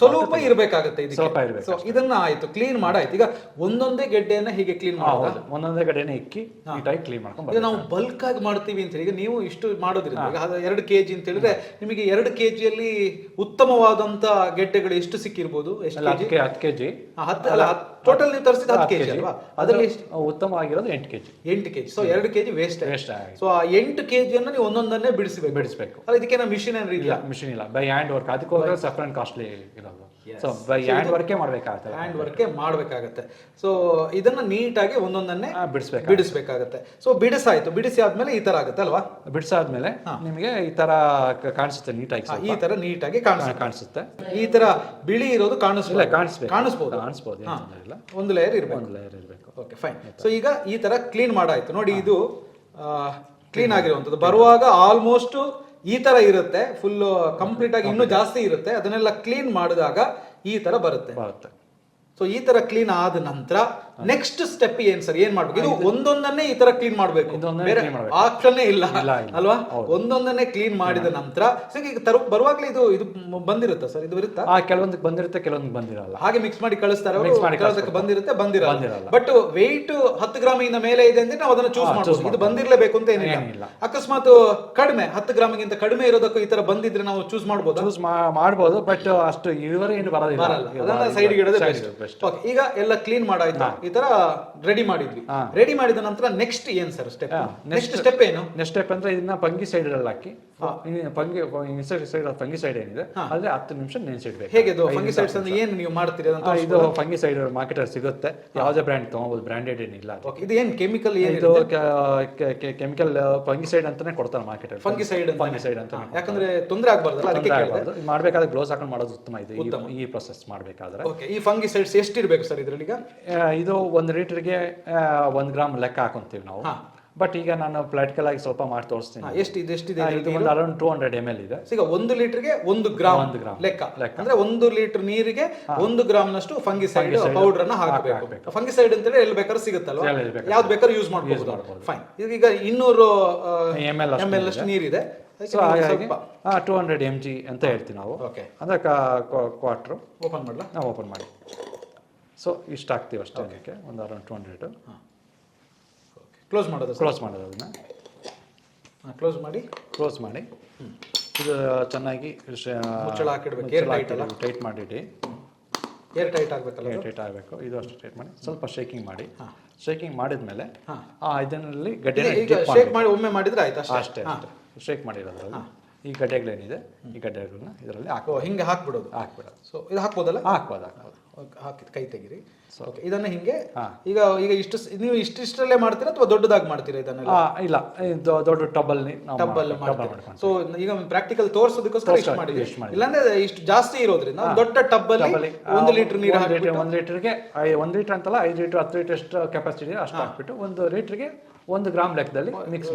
ಸ್ವಲ್ಪ ಇರಬೇಕಾಗುತ್ತೆ ಇದಕ್ಕೆ. ಸೊ ಇದನ್ನ ಆಯ್ತು, ಕ್ಲೀನ್ ಮಾಡಾಯ್ತು. ಈಗ ಒಂದೊಂದೇ ಗೆಡ್ಡೆಯನ್ನ ಹೀಗೆ ಕ್ಲೀನ್ ಮಾಡೋದು, ಒಂದೊಂದೇ ಗೆಡ್ಡೆನ ಇಕ್ಕಿ ನೀಟಾಗಿ ಕ್ಲೀನ್ ಮಾಡ್ಕೊಂಡು. ಈಗ ನಾವು ಬಲ್ಕ್ ಆಗಿ ಮಾಡ್ತೀವಿ ಅಂತ ಹೇಳಿ, ಈಗ ನೀವು ಇಷ್ಟು ಮಾಡೋದ್ರಿಂದ ಈಗ 2 kg ಅಂತ ಹೇಳಿದ್ರೆ ನಿಮಗೆ 2 kgಯಲ್ಲಿ ಉತ್ತಮವಾದಂತ ಗೆಡ್ಡೆಗಳು ಎಷ್ಟು ಸಿಕ್ಕಿರ್ಬೋದು? ಎಷ್ಟು? 10 kg. ಟೋಟಲ್ ನೀವು ತರಿಸಿದ 10 kg ಅಲ್ವಾ? ಅದರಲ್ಲಿ ಉತ್ತಮವಾಗಿರೋದು 8 kg. So 2 kg waste. So ಆ 8 kg ಅನ್ನ ನೀವು ಒಂದೊಂದನ್ನೇ ಬಿಡಿಸಬೇಕು. ಇದಕ್ಕೆ ಮಿಷಿನ್ ಏನಾದ್ರು ಇದೆಯಾ? ಮಿಷಿನ್ ಇಲ್ಲ, ಬೈ ಹ್ಯಾಂಡ್ ವರ್ಕ್. ಅದಕ್ಕೋಸ್ಕರ ಸಫ್ರನ್ ಕಾಸ್ಟ್ಲಿ ಇರೋದು. ಸೊ ಬೈ ಹ್ಯಾಂಡ್ ವರ್ಕೇ ಮಾಡ್ಬೇಕಾಗತ್ತೆ. ಸೊ ಇದನ್ನ ನೀಟಾಗಿ ಒಂದೊಂದನ್ನೇ ಬಿಡಿಸಬೇಕಾಗತ್ತೆ. ಸೊ ಬಿಡಿಸಿ ಆದ್ಮೇಲೆ ಈ ತರ ಆಗುತ್ತೆ ಅಲ್ವಾ? ಬಿಡಿಸಾದ್ಮೇಲೆ ನಿಮಗೆ ಈ ತರ ಕಾಣಿಸುತ್ತೆ, ನೀಟಾಗಿ ಈ ತರ ನೀಟಾಗಿ ಕಾಣಿಸುತ್ತೆ. ಈ ತರ ಬಿಳಿ ಇರೋದು ಕಾಣಿಸ್ಬೋದು. ಒಂದು ಲೇಯರ್ ಇರಬೇಕು. Okay, fine. ಸೊ ಈಗ ಈ ತರ ಕ್ಲೀನ್ ಮಾಡಾಯ್ತು ನೋಡಿ. ಇದು ಕ್ಲೀನ್ ಆಗಿರುವಂತದ್ದು. ಬರುವಾಗ ಆಲ್ಮೋಸ್ಟ್ ಈ ತರ ಇರುತ್ತೆ, ಫುಲ್ ಕಂಪ್ಲೀಟ್ ಆಗಿ ಇನ್ನೂ ಜಾಸ್ತಿ ಇರುತ್ತೆ. ಅದನ್ನೆಲ್ಲ ಕ್ಲೀನ್ ಮಾಡಿದಾಗ ಈ ತರ ಬರುತ್ತೆ. ಸೊ ಈ ತರ ಕ್ಲೀನ್ ಆದ ನಂತರ ನೆಕ್ಸ್ಟ್ ಸ್ಟೆಪ್ ಏನ್ ಸರ್, ಏನ್ ಮಾಡ್ಬೇಕು? ಇದು ಒಂದೊಂದನ್ನೇ ಈ ತರ ಕ್ಲೀನ್ ಮಾಡ್ಬೇಕು, ಬೇರೆ ಆಪ್ಷನ್ ಇಲ್ಲ ಅಲ್ವಾ? ಒಂದೊಂದನ್ನೇ ಕ್ಲೀನ್ ಮಾಡಿದ ನಂತರ ಈಗ ಬರುವಾಗ್ಲೇ ಇದು ಬಂದಿರುತ್ತಾ ಸರ್? ಇದು ಇರುತ್ತಾ? ಕೆಲವೊಂದು ಬಂದಿರುತ್ತೆ, ಕೆಲವೊಂದು ಬಂದಿರಲ್ಲ. ಹಾಗೆ ಮಿಕ್ಸ್ ಮಾಡಿ ಕಳಿಸ್ತಾರೆ, ಬಂದಿರುತ್ತೆ ಬಂದಿರಲ್ಲ. ಬಟ್ ವೆಯ್ಟ್ 10 ಗ್ರಾಮಿಂದ ಮೇಲೆ ಇದೆ ಅಂದ್ರೆ ನಾವು ಅದನ್ನ ಚೂಸ್ ಮಾಡ್ಬೋದು. ಇದು ಬಂದಿರಲೇಬೇಕು ಅಂತ ಏನಿಲ್ಲ. ಅಕಸ್ಮಾತ್ ಕಡಿಮೆ 10 ಗ್ರಾಮಿಗಿಂತ ಕಡಿಮೆ ಇರೋದಕ್ಕೂ ಈ ತರ ಬಂದಿದ್ರೆ ನಾವು ಚೂಸ್ ಮಾಡ್ಬೋದು. ಬಟ್ ಅಷ್ಟು ಇಳುವರಿ ಏನು ಬರೋದಿಲ್ಲ. ಅದನ್ನ ಸೈಡ್ಗೆ ಇಡೋದೇ ಬೆಸ್ಟ್. ಈಗ ಎಲ್ಲ ಕ್ಲೀನ್ ಮಾಡಾಯ್ತು, ಈ ತರ ರೆಡಿ ಮಾಡಿದ್ವಿ. ರೆಡಿ ಮಾಡಿದ ನಂತರ ನೆಕ್ಸ್ಟ್ ಏನ್ ಸರ್ ಸ್ಟೆಪ್? ನೆಕ್ಸ್ಟ್ ಸ್ಟೆಪ್ ಏನು? ನೆಕ್ಸ್ಟ್ ಸ್ಟೆಪ್ ಅಂದ್ರೆ ಇದನ್ನ ಫಂಗಿಸೈಡ್ ಅಲ್ಲಿ ಹಾಕಿ, ಫಂಗಿಸೈಡ್ ಏನಿದೆ ಅದ್ರೆ 10 ನಿಮಿಷ ನೆನೆಸಿಡ್ಬೇಕು. ಹೇಗೆ ಫಂಗಿಸೈಡ್ಸ್ ಅಂದ್ರೆ ಏನು ನೀವು ಮಾಡ್ತೀರಿ? ಇದು ಫಂಗಿಸೈಡ್ ಮಾರ್ಕೆಟ್ ಅಲ್ಲಿ ಸಿಗುತ್ತೆ, ಯಾವುದೇ ಬ್ರ್ಯಾಂಡ್ ತಗೋಬಹುದು, ಬ್ರಾಂಡೆಡ್ ಏನಿಲ್ಲ. ಇದು ಏನ್ ಕೆಮಿಕಲ್? ಇದು ಕೆಮಿಕಲ್ ಫಂಗಿಸೈಡ್ ಅಂತಾನೆ ಕೊಡ್ತಾರೆ ಮಾರ್ಕೆಟ್ ಅಲ್ಲಿ. ಫಂಗಿಸೈಡ್ ಅಂತ, ಯಾಕಂದ್ರೆ ತೊಂದರೆ ಆಗ್ಬಾರ್ದಲ್ಲ, ಅದಕ್ಕೆ ಮಾಡ್ಬೇಕಾದ್ರೆ ಗ್ಲೋಸ್ ಹಾಕೊಂಡು ಮಾಡೋದು ಉತ್ತಮ. ಇದು ಈ ಪ್ರೊಸೆಸ್ ಮಾಡ್ಬೇಕಾದ್ರೆ ಈ ಫಂಗಿಸೈಡ್ಸ್ ಎಷ್ಟಿರ್ಬೇಕು ಸರ್ ಇದರಲ್ಲಿ? ಇದು 1 ಲೀಟರ್ಗೆ 1 ಗ್ರಾಮ್ ಲೆಕ್ಕ ಹಾಕೊಂತೀವಿ ನಾವು. ಬಟ್ ಈಗ ನಾನು ಪ್ರಾಕ್ಟಿಕಲ್ ಆಗಿ ಸ್ವಲ್ಪ ಮಾಡಿ ತೋರಿಸ್ತೀನಿ. ಎಷ್ಟಿದೆ? ಇದು ಒಂದು ಅರೌಂಡ್ 200 ml ಇದೆ. ಈಗ 1 ಲೀಟರ್ಗೆ 1 ಗ್ರಾಮ್ ಲೆಕ್ಕ ಅಂದ್ರೆ 1 ಲೀಟರ್ ನೀರಿಗೆ 1 ಗ್ರಾಮ್ ನಷ್ಟು ಫಂಗಿಸೈಡ್ ಪೌಡರ್ ಅನ್ನ ಹಾಕಬೇಕು. ಫಂಗಿಸೈಡ್ ಅಂತ ಎಲ್ಲಿ ಬೇಕಾದ್ರೂ ಸಿಗುತ್ತಲ್ವಾ, ಯಾವ್ದು ಬೇಕಾದ್ರೂ ಯೂಸ್ ಮಾಡಬಹುದು. ಫೈನ್. ಈಗ 200 ml ಅಷ್ಟು ನೀರಿದೆ. ಸೊ ಹಾಗಾಗಿ 200 mg ಅಂತ ಹೇಳ್ತೀವಿ ನಾವು. ಅಂದ್ರೆ ಕ್ವಾರ್ಟರ್ ಓಪನ್ ಮಾಡಲಾ? ಓಪನ್ ಮಾಡಿ. ಸೊ ಇಷ್ಟ ಹಾಕ್ತೀವಿ ಅಷ್ಟೇ. ಅದಕ್ಕೆ ಒಂದು ಅರೌಂಡ್ 200. ಕ್ಲೋಸ್ ಮಾಡೋದು ಅದನ್ನ ಕ್ಲೋಸ್ ಮಾಡಿ ಇದು ಚೆನ್ನಾಗಿ ಮುಚ್ಚಳ ಹಾಕಿಡ್ಬೇಕು. ಟೈಟ್ ಮಾಡಿಡಿ. ಏರ್ ಟೈಟ್ ಆಗಬೇಕಲ್ಲ? ಟೈಟ್ ಆಗಬೇಕು. ಇದು ಅಷ್ಟು ಟೈಟ್ ಮಾಡಿ ಸ್ವಲ್ಪ ಶೇಕಿಂಗ್ ಮಾಡಿ. ಶೇಕಿಂಗ್ ಮಾಡಿದ್ಮೇಲೆ ಇದರಲ್ಲಿ ಗಡ್ಡೆ ಶೇಕ್ ಮಾಡಿ ಒಮ್ಮೆ ಮಾಡಿದ್ರೆ ಆಯ್ತು ಅಷ್ಟೇ. ಶೇಕ್ ಮಾಡಿರೋದ್ರಲ್ಲಿ ಈ ಗಡ್ಡೆಗಳೇನಿದೆ ಈ ಗಡ್ಡೆಗಳನ್ನ ಇದರಲ್ಲಿ ಹಿಂಗೆ ಹಾಕ್ಬಿಡೋದು. ಸೊ ಇದು ಹಾಕ್ಬೋದಲ್ಲ? ಹಾಕ್ಬೋದು. ಹಾಕಿದ ಕೈ ತೆಗಿರಿ. ಇದನ್ನ ಹಿಂಗೆ ಈಗ ನೀವು ಇಷ್ಟರಲ್ಲೇ ಮಾಡ್ತೀರಾ ಅಥವಾ ದೊಡ್ಡದಾಗಿ ಮಾಡ್ತೀರಾ ಇದನ್ನೆಲ್ಲ? ಇಲ್ಲ, ದೊಡ್ಡ ಟಬ್ಬಲ್ ಮಾಡ್ತೀರಾ. ಸೊ ಈಗ ಪ್ರಾಕ್ಟಿಕಲ್ ತೋರಿಸೋದಕ್ಕೋಸ್ಕರ ಇಷ್ಟು ಮಾಡಿದ್ವಿ. ಇಲ್ಲಾಂದ್ರೆ ಇಷ್ಟು ಜಾಸ್ತಿ ಇರೋದ್ರಿಂದ ದೊಡ್ಡ ಟಬ್ಬಲ್ಲಿ 1 ಲೀಟರ್ ನೀರು ಹಾಕಿ 1 ಲೀಟರ್ಗೆ 1 ಲೀಟರ್ ಅಂತಲ್ಲ 5 ಲೀಟರ್ 10 ಲೀಟರ್ ಎಷ್ಟು ಕೆಪಾಸಿಟಿ ಇದೆ ಅಷ್ಟು ಹಾಕ್ಬಿಟ್ಟು 1 ಲೀಟರ್ಗೆ 1 ಗ್ರಾಮ್ ಲೆಕ್ಕದಲ್ಲಿ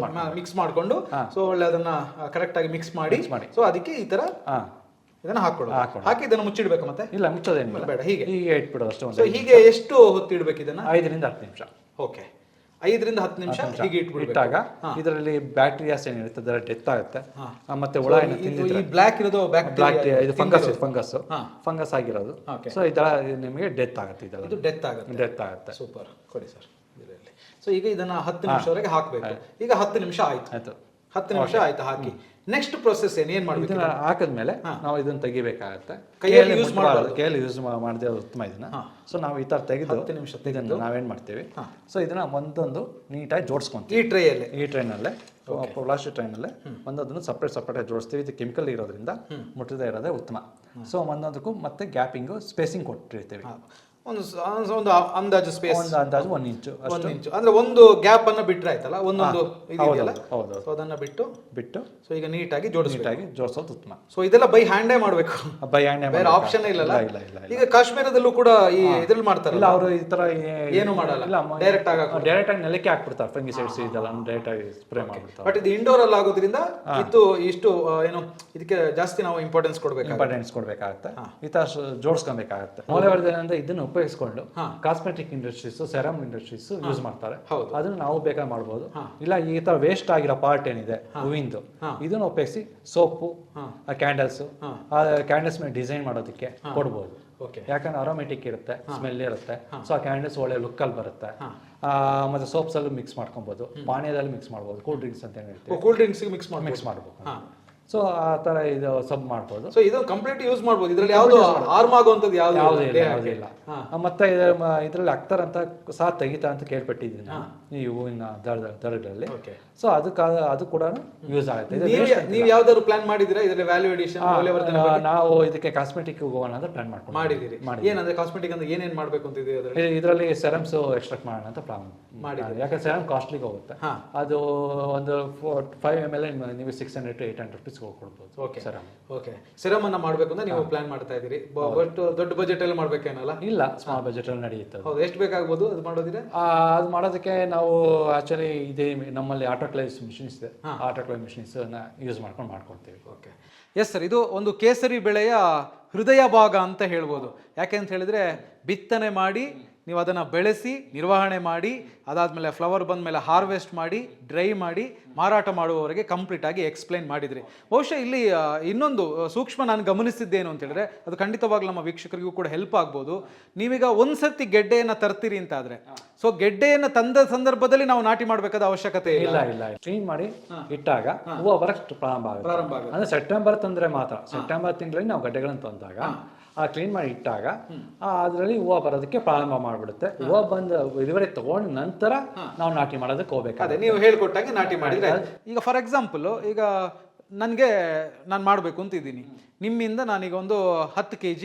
ಮಿಕ್ಸ್ ಮಾಡ್ಕೊಂಡು ಸೊ ಒಳ್ಳೆ ಅದನ್ನ ಕರೆಕ್ಟ್ ಆಗಿ ಮಿಕ್ಸ್ ಮಾಡಿ ಸೊ ಅದಕ್ಕೆ ಈ ತರ ಇದನ್ನ ಹಾಕಿ ಇದನ್ನ ಮುಚ್ಚಿಡ್ಬೇಕು. ಮತ್ತೆ ಇಲ್ಲ, ಮುಚ್ಚೋದೇನಿಲ್ಲ, ಬೇಡ, ಹೀಗೆ ಇಟ್ಬಿಡೋದು ಅಷ್ಟೇ. ಸೊ ಹೀಗೆ ಎಷ್ಟು ಹೊತ್ತು ಇಡ್ಬೇಕು ಇದನ್ನ? 5 ರಿಂದ 10 ನಿಮಿಷ. ಓಕೆ, 5 ರಿಂದ 10 ನಿಮಿಷ ಹೀಗೆ ಇಟ್ಟಾಗ ಇದರಲ್ಲಿ ಬ್ಯಾಕ್ಟೀರಿಯಾಸ್ ಏನಿರುತ್ತೆ ಅದರ ಡೆತ್ ಆಗುತ್ತೆ. ಮತ್ತೆ ಹುಳ ಏನು ತಿಂದಿದ್ರೆ ಈ ಬ್ಲಾಕ್ ಇರೋದು ಬ್ಯಾಕ್ಟೀರಿಯಾ, ಇದು ಫಂಗಸ್ ಆಗಿರೋದು. ಸೊ ಇದರ ನಿಮಗೆ ಡೆತ್ ಆಗುತ್ತೆ. ಇದು ಡೆತ್ ಆಗುತ್ತೆ. ಸೂಪರ್, ಕೊಡಿ ಸರ್ ಇದರಲ್ಲಿ. ಸೊ ಈಗ ಇದನ್ನ 10 ನಿಮಿಷವರೆಗೆ ಹಾಕಬೇಕು. ಈಗ 10 ನಿಮಿಷ ಆಯ್ತು. 10 ನಿಮಿಷ ಆಯ್ತು ಹಾಕಿ. ನೆಕ್ಸ್ಟ್ ಪ್ರೊಸೆಸ್ ಏನ್ ಮಾಡ್ಬೇಕು? ಇದನ್ನ ಹಾಕಿದ್ಮೇಲೆ ನಾವು ಇದನ್ನ ತೆಗಿಬೇಕಾಗತ್ತೆ. ಕೈಯಲ್ಲಿ ಯೂಸ್ ಮಾಡದೆ ಉತ್ತಮ ಇದನ್ನ. ಸೊ ನಾವು ಈ ತರ ತೆಗೆದು 10 ನಿಮಿಷ ಇದನ್ನ ನಾವೇನ್ ಮಾಡ್ತೀವಿ, ಸೊ ಇದನ್ನ ಒಂದೊಂದು ನೀಟಾಗಿ ಜೋಡಿಸ್ಕೊಂತೀವಿ. ಈ ಟ್ರೈನಲ್ಲೇ ಪ್ಲಾಸ್ಟಿಕ್ ಟ್ರೈನಲ್ಲೇ ಒಂದೊಂದನ್ನು ಸಪ್ರೇಟ್ ಆಗಿ ಜೋಡಿಸ್ತೀವಿ. ಇದು ಕೆಮಿಕಲ್ ಇರೋದ್ರಿಂದ ಮುಟ್ಟದೇ ಇರೋದೇ ಉತ್ತಮ. ಸೊ ಒಂದೊಂದಕ್ಕೂ ಮತ್ತೆ ಗ್ಯಾಪಿಂಗ್ ಸ್ಪೇಸಿಂಗ್ ಕೊಟ್ಟಿರ್ತೀವಿ. ಒಂದು ಅಂದಾಜು ಸ್ಪೇಸ್, ಅಂದಾಜು 1 ಇಂಚು ಅಂದ್ರೆ ಒಂದು ಗ್ಯಾಪ್ ಅನ್ನ ಬಿಟ್ರೆ ಆಯ್ತಲ್ಲ, ಒಂದೊಂದು ಇದೆಯಲ್ಲ, ಸೊ ಅದನ್ನ ಬಿಟ್ಟು ಸೊ ಈಗ ನೀಟಾಗಿ ಜೋಡಿಸೋದು ಉತ್ತಮ. ಸೊ ಇದೆಲ್ಲ ಬೈ ಹ್ಯಾಂಡೇ ಮಾಡಬೇಕು, ಬೇರೆ ಆಪ್ಷನ್ ಇಲ್ಲ. ಈಗ ಕಾಶ್ಮೀರದಲ್ಲೂ ಕೂಡ ಈ ಇದ್ರಲ್ಲಿ ಮಾಡ್ತಾರಲ್ಲ, ಅವರು ಈ ತರ ಏನು ಮಾಡಲ್ಲ, ಡೈರೆಕ್ಟ್ ಆಗಿ ನೆಲಕ್ಕೆ ಹಾಕ್ಬಿಡ್ತಾರೆ. ಫಂಗಿಸೈಡ್ಸ್ ಇದೆಲ್ಲ ಡೈರೆಕ್ಟ್ ಆಗಿ ಸ್ಪ್ರೇ ಮಾಡ್ಬಿಡ್ತಾರೆ. ಬಟ್ ಇದು ಇಂಡೋರ್ ಅಲ್ಲಿ ಆಗೋದ್ರಿಂದ ಇಷ್ಟು ಏನು ಇದಕ್ಕೆ ಜಾಸ್ತಿ ನಾವು ಇಂಪಾರ್ಟೆನ್ಸ್ ಕೊಡ್ಬೇಕಾಗತ್ತೆ. ಈ ತರ ಜೋಡಿಸ್ಕೊಬೇಕಾಗತ್ತೆ. ಮೌಲ್ಯವರ್ಧನೆ ಇದನ್ನು ಉಪಯೋಗಿಸ್ಕೊಂಡು cosmetic industries, serum industries use ಮಾಡ್ತಾರೆ. ಅದನ್ನ ನಾವು ಬೇಕಾಗಿ ಮಾಡಬಹುದು. ಇಲ್ಲ ಈ ತರ ವೇಸ್ಟ್ ಆಗಿರೋ ಪಾರ್ಟ್ ಏನಿದೆ ಹೂವಿಂದು, ಇದನ್ನ ಉಪಯೋಗಿಸಿ ಸೋಪು, ಕ್ಯಾಂಡಲ್ಸ್ ಮೇಲೆ ಡಿಸೈನ್ ಮಾಡೋದಕ್ಕೆ ಕೊಡ್ಬೋದು. ಯಾಕಂದ್ರೆ ಅರೋಮೆಟಿಕ್ ಇರುತ್ತೆ, ಸ್ಮೆಲ್ ಇರುತ್ತೆ. ಸೊ ಆ ಕ್ಯಾಂಡಲ್ಸ್ ಒಳ್ಳೆ ಲುಕ್ ಅಲ್ಲಿ ಬರುತ್ತೆ. ಮತ್ತೆ ಸೋಪ್ಸ್ ಅಲ್ಲೂ ಮಿಕ್ಸ್ ಮಾಡ್ಕೊಬಹುದು, ಪಾನೀಯದಲ್ಲಿ ಮಿಕ್ಸ್ ಮಾಡಬಹುದು, ಕೂಲ್ ಡ್ರಿಂಕ್ಸ್ ಅಂತ ಹೇಳ್ತೀವಿ, ಕೂಲ್ ಡ್ರಿಂಕ್ಸ್ ಮಿಕ್ಸ್ ಮಾಡಬಹುದು. ಸೊ ಆ ತರ ಇದು ಸಬ್ ಮಾಡ್ಬೋದು. ಸೊ ಇದು ಕಂಪ್ಲೀಟ್ ಯೂಸ್ ಮಾಡ್ಬೋದು. ಇದರಲ್ಲಿ ಯಾವುದು ಹಾರ್ಮ್ ಆಗುವಂತದ್ದು ಯಾವುದೇ ಇಲ್ಲ. ಮತ್ತೆ ಇದರಲ್ಲಿ ಅಕ್ತರ್ ಅಂತ ಸಹ ತೆಗಿತಾ ಅಂತ ಕೇಳ್ಪಟ್ಟಿದ್ದೀನಿ ಈ ಹೂವಿನ ದರಗಳಲ್ಲಿ. ಸೊ ಅದು ಕೂಡ ಯೂಸ್ ಆಗುತ್ತೆ. ನೀವು ಯಾವ್ದಾದ್ರು ಪ್ಲಾನ್ ಮಾಡಿದಿರಾ ಇದರಲ್ಲಿ ವ್ಯಾಲ್ಯೂ ಅಡಿಷನ್? ನಾವು ಇದಕ್ಕೆ ಕಾಸ್ಮೆಟಿಕ್ ಹೋಗೋಣ ಅಂತ ಪ್ಲಾನ್ ಮಾಡಿದಿರಿ. ಏನಂದ್ರೆ ಕಾಸ್ಮೆಟಿಕ್ ಅಂದ್ರೆ ಏನೇನ್ ಮಾಡ್ಬೇಕು ಅಂತ ಇದರಲ್ಲಿ ಸೆರಮ್ಸ್ ಎಕ್ಸ್ಟ್ರಾಕ್ಟ್ ಮಾಡೋಣ ಅಂತ ಪ್ಲಾನ್ ಮಾಡಿದ್ವಿ. ಯಾಕಂದ್ರೆ ಸೆರಮ್ ಕಾಸ್ಟ್ಲಿಗೆ ಹೋಗುತ್ತೆ. ಅದು ಒಂದು 5 ml ನೀವು 600 to 800 rupees ಕೊಡ್ಬೋದು. ಸೆರಮ್ ಅನ್ನ ಮಾಡ್ಬೇಕು ಅಂತ ನೀವು ಪ್ಲಾನ್ ಮಾಡ್ತಾ ಇದೀರಿ. ದೊಡ್ಡ ಬಜೆಟ್ ಅಲ್ಲಿ ಮಾಡ್ಬೇಕೇನಲ್ಲ? ಇಲ್ಲ, ಸ್ಮಾಲ್ ಬಜೆಟ್ ಅಲ್ಲಿ ನಡೆಯುತ್ತೆ. ಎಷ್ಟು ಬೇಕಾಗಬಹುದು ಅದು ಮಾಡೋದಿದ್ರೆ? ಅದು ಮಾಡೋದಕ್ಕೆ ನಾವು ಆಕ್ಚುಲಿ ಇದೇ ನಮ್ಮಲ್ಲಿ ಆಟೋಕ್ಲೇವ್ ಮಿಷಿನ್ಸ್ ಇದೆ. ಆಟೋಕ್ಲೇವ್ ಮಿಷಿನ್ಸ್ ಯೂಸ್ ಮಾಡ್ಕೊಳ್ತೀವಿ. ಎಸ್ ಸರ್, ಇದು ಒಂದು ಕೇಸರಿ ಬೆಳೆಯ ಹೃದಯ ಭಾಗ ಅಂತ ಹೇಳ್ಬೋದು. ಯಾಕೆ ಅಂತ ಹೇಳಿದ್ರೆ ಬಿತ್ತನೆ ಮಾಡಿ ನೀವು ಅದನ್ನು ಬೆಳೆಸಿ ನಿರ್ವಹಣೆ ಮಾಡಿ ಅದಾದಮೇಲೆ ಫ್ಲವರ್ ಬಂದ ಮೇಲೆ ಹಾರ್ವೆಸ್ಟ್ ಮಾಡಿ ಡ್ರೈ ಮಾಡಿ ಮಾರಾಟ ಮಾಡುವವರೆಗೆ ಕಂಪ್ಲೀಟ್ ಆಗಿ ಎಕ್ಸ್ಪ್ಲೈನ್ ಮಾಡಿದ್ರಿ. ಬಹುಶಃ ಇಲ್ಲಿ ಇನ್ನೊಂದು ಸೂಕ್ಷ್ಮ ನಾನು ಗಮನಿಸಿದ್ದೇನು ಅಂತ ಹೇಳಿದ್ರೆ ಅದು ಖಂಡಿತವಾಗ್ಲೂ ನಮ್ಮ ವೀಕ್ಷಕರಿಗೂ ಕೂಡ ಹೆಲ್ಪ್ ಆಗ್ಬೋದು. ನೀವೀಗ ಒಂದ್ಸರ್ತಿ ಗೆಡ್ಡೆಯನ್ನು ತರ್ತೀರಿ ಅಂತ ಆದ್ರೆ ಸೊ ಗೆಡ್ಡೆಯನ್ನು ತಂದ ಸಂದರ್ಭದಲ್ಲಿ ನಾವು ನಾಟಿ ಮಾಡಬೇಕಾದ ಅವಶ್ಯಕತೆ ಇಲ್ಲ. ಕ್ಲೀನ್ ಮಾಡಿ ಇಟ್ಟಾಗ ಹೂವು ಬರಕ್ಕೆ ಪ್ರಾರಂಭ ಆಗುತ್ತೆ. ಅಂದ್ರೆ ಸೆಪ್ಟೆಂಬರ್ ತಂದ್ರೆ ಮಾತ್ರ, ಸೆಪ್ಟೆಂಬರ್ ತಿಂಗಳಲ್ಲಿ ನಾವು ಗಡ್ಡೆಗಳನ್ನು ತಂದಾಗ ಆ ಕ್ಲೀನ್ ಮಾಡಿ ಇಟ್ಟಾಗ ಅದರಲ್ಲಿ ಹೂವು ಬರೋದಕ್ಕೆ ಪ್ರಾರಂಭ ಮಾಡಿಬಿಡುತ್ತೆ. ಹೂವು ಬಂದು ಇದುವರೆ ತಗೊಂಡ ನಂತರ ನಾವು ನಾಟಿ ಮಾಡೋದಕ್ಕೆ ಹೋಗ್ಬೇಕು. ಅದೇ ನೀವು ಹೇಳ್ಕೊಟ್ಟಾಗೆ ನಾಟಿ ಮಾಡಿದ್ರೆ ಈಗ ಫಾರ್ ಎಕ್ಸಾಂಪಲ್ ಈಗ ನಾನು ಮಾಡಬೇಕು ಅಂತಿದ್ದೀನಿ, ನಿಮ್ಮಿಂದ ನಾನೀಗ ಒಂದು 10 kg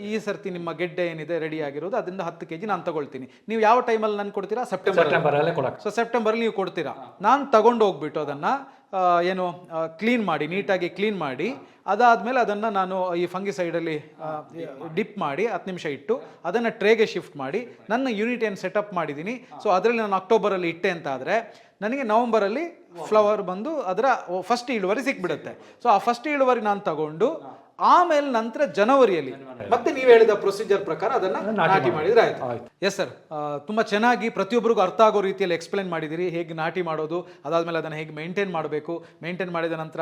ಈ ಸರ್ತಿ ನಿಮ್ಮ ಗೆಡ್ಡೆ ಏನಿದೆ ರೆಡಿ ಆಗಿರೋದು ಅದರಿಂದ 10 kg ನಾನು ತಗೊಳ್ತೀನಿ. ನೀವು ಯಾವ ಟೈಮಲ್ಲಿ ನಾನು ಕೊಡ್ತೀರಾ? ಸೆಪ್ಟೆಂಬರಲ್ಲೇ ಕೊಡಕ್ಕೆ. ಸೊ ಸೆಪ್ಟೆಂಬರಲ್ಲಿ ನೀವು ಕೊಡ್ತೀರಾ. ನಾನು ತಗೊಂಡು ಹೋಗ್ಬಿಟ್ಟು ಅದನ್ನು ಏನು ಕ್ಲೀನ್ ಮಾಡಿ ನೀಟಾಗಿ ಕ್ಲೀನ್ ಮಾಡಿ ಅದಾದಮೇಲೆ ಅದನ್ನು ನಾನು ಈ ಫಂಗಿಸೈಡಲ್ಲಿ ಡಿಪ್ ಮಾಡಿ 10 ನಿಮಿಷ ಇಟ್ಟು ಅದನ್ನು ಟ್ರೇಗೆ ಶಿಫ್ಟ್ ಮಾಡಿ ನನ್ನ ಯೂನಿಟ್ ಏನು ಸೆಟಪ್ ಮಾಡಿದ್ದೀನಿ. ಸೊ ಅದರಲ್ಲಿ ನಾನು ಅಕ್ಟೋಬರಲ್ಲಿ ಇಟ್ಟೆ ಅಂತ ಆದರೆ ನನಗೆ ನವಂಬರಲ್ಲಿ ಫ್ಲವರ್ ಬಂದು ಅದರ ಫಸ್ಟ್ ಇಳುವರಿ ಸಿಕ್ಬಿಡುತ್ತೆ. ಸೊ ಆ ಫಸ್ಟ್ ಇಳುವರಿ ನಾನು ತಗೊಂಡು ಆಮೇಲೆ ನಂತರ ಜನವರಿಯಲ್ಲಿ ಮತ್ತೆ ನೀವು ಹೇಳಿದ ಪ್ರೊಸೀಜರ್ ಪ್ರಕಾರ ಅದನ್ನ ನಾಟಿ ಮಾಡಿದ್ರೆ ಆಯ್ತು. ಎಸ್ ಸರ್, ತುಂಬಾ ಚೆನ್ನಾಗಿ ಪ್ರತಿಯೊಬ್ಬರಿಗೂ ಅರ್ಥ ಆಗೋ ರೀತಿಯಲ್ಲಿ ಎಕ್ಸ್ಪ್ಲೈನ್ ಮಾಡಿದಿರಿ. ಹೇಗೆ ನಾಟಿ ಮಾಡೋದು, ಅದಾದ್ಮೇಲೆ ಅದನ್ನ ಹೇಗೆ ಮೇಂಟೈನ್ ಮಾಡಬೇಕು, ಮೇಂಟೈನ್ ಮಾಡಿದ ನಂತರ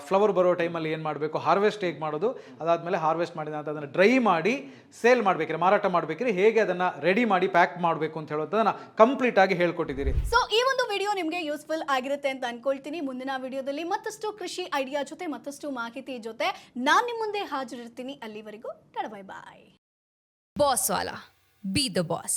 ಫ್ಲವರ್ ಬರೋ ಟೈಮಲ್ಲಿ ಏನು ಮಾಡಬೇಕು, ಹಾರ್ವೆಸ್ಟ್ ಹೇಗೆ ಮಾಡೋದು, ಅದಾದ್ಮೇಲೆ ಹಾರ್ವೆಸ್ಟ್ ಮಾಡಿದ ನಂತರ ಅದನ್ನು ಡ್ರೈ ಮಾಡಿ ಸೇಲ್ ಮಾಡ್ಬೇಕ್ರಿ, ಮಾರಾಟ ಮಾಡ್ಬೇಕ್ರಿ, ಹೇಗೆ ಅದನ್ನ ರೆಡಿ ಮಾಡಿ ಪ್ಯಾಕ್ ಮಾಡಬೇಕು ಅಂತ ಹೇಳೋದನ್ನ ಕಂಪ್ಲೀಟ್ ಆಗಿ ಹೇಳ್ಕೊಟ್ಟಿದ್ದೀರಿ. ಸೊ ಈ ಒಂದು ವಿಡಿಯೋ ನಿಮಗೆ ಯೂಸ್ಫುಲ್ ಆಗಿರುತ್ತೆ ಅಂತ ಅನ್ಕೊಳ್ತೀನಿ. ಮುಂದಿನ ವಿಡಿಯೋದಲ್ಲಿ ಮತ್ತಷ್ಟು ಕೃಷಿ ಐಡಿಯಾ ಜೊತೆ ಮತ್ತಷ್ಟು ಮಾಹಿತಿ ಜೊತೆ ನಾನು ಮುಂದೆ ಹಾಜರಿರ್ತೀನಿ. ಅಲ್ಲಿವರೆಗೂ ಬೈ ಬಾಯ್. ಬಾಸ್ ವಾಲಾ, ಬಿ ದ ಬಾಸ್.